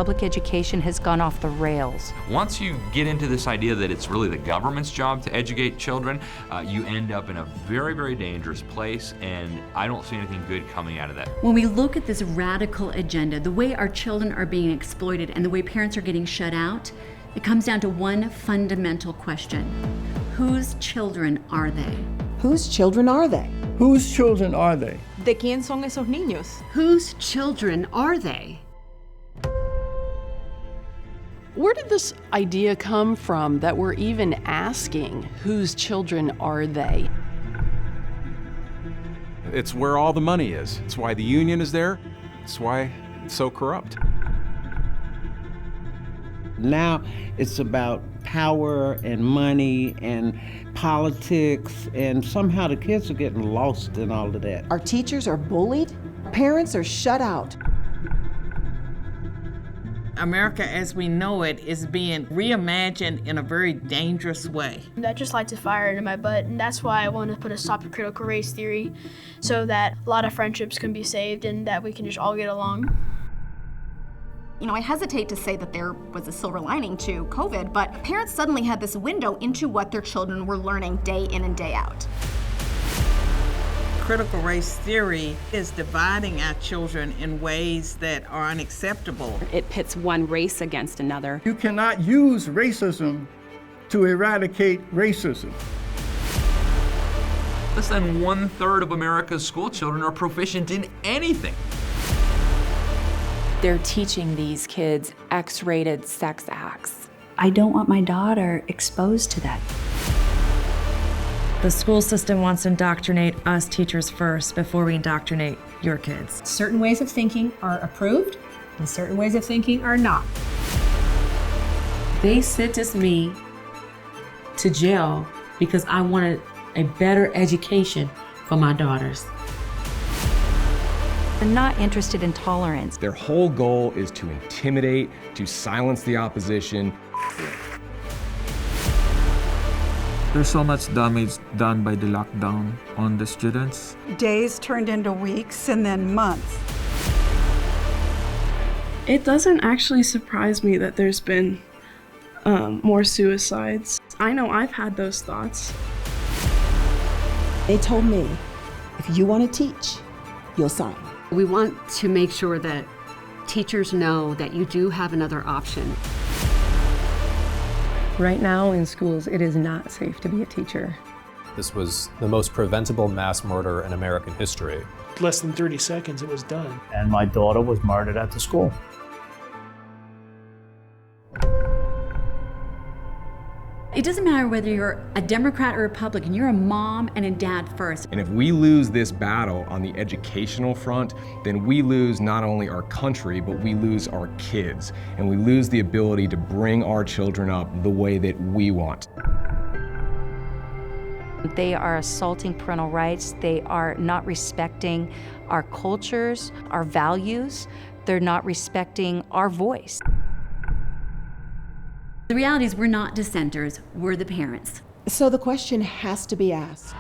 public education has gone off the rails. Once you get into this idea that it's really the government's job to educate children, you end up in a very, very dangerous place, and I don't see anything good coming out of that. When we look at this radical agenda, the way our children are being exploited and the way parents are getting shut out, it comes down to one fundamental question. Whose children are they? Whose children are they? Whose children are they? ¿De quién son esos niños? Whose children are they? Where did this idea come from that we're even asking whose children are they? It's where all the money is. It's why the union is there. It's why it's so corrupt. Now it's about power and money and politics, and somehow the kids are getting lost in all of that. Our teachers are bullied. Parents are shut out. America as we know it is being reimagined in a very dangerous way. That just lights a fire into my butt, and that's why I want to put a stop to critical race theory so that a lot of friendships can be saved and that we can just all get along. You know, I hesitate to say that there was a silver lining to COVID, but parents suddenly had this window into what their children were learning day in and day out. Critical race theory is dividing our children in ways that are unacceptable. It pits one race against another. You cannot use racism to eradicate racism. Less than 1/3 of America's school children are proficient in anything. They're teaching these kids X-rated sex acts. I don't want my daughter exposed to that. The school system wants to indoctrinate us teachers first before we indoctrinate your kids. Certain ways of thinking are approved, and certain ways of thinking are not. They sentenced me to jail because I wanted a better education for my daughters. They're not interested in tolerance. Their whole goal is to intimidate, to silence the opposition. There's so much damage done by the lockdown on the students. Days turned into weeks and then months. It doesn't actually surprise me that there's been more suicides. I know I've had those thoughts. They told me, if you want to teach, you'll sign. We want to make sure that teachers know that you do have another option. Right now in schools, it is not safe to be a teacher. This was the most preventable mass murder in American history. Less than 30 seconds, it was done. And my daughter was murdered at the school. It doesn't matter whether you're a Democrat or Republican, you're a mom and a dad first. And if we lose this battle on the educational front, then we lose not only our country, but we lose our kids. And we lose the ability to bring our children up the way that we want. They are assaulting parental rights. They are not respecting our cultures, our values. They're not respecting our voice. The reality is we're not dissenters, we're the parents. So the question has to be asked.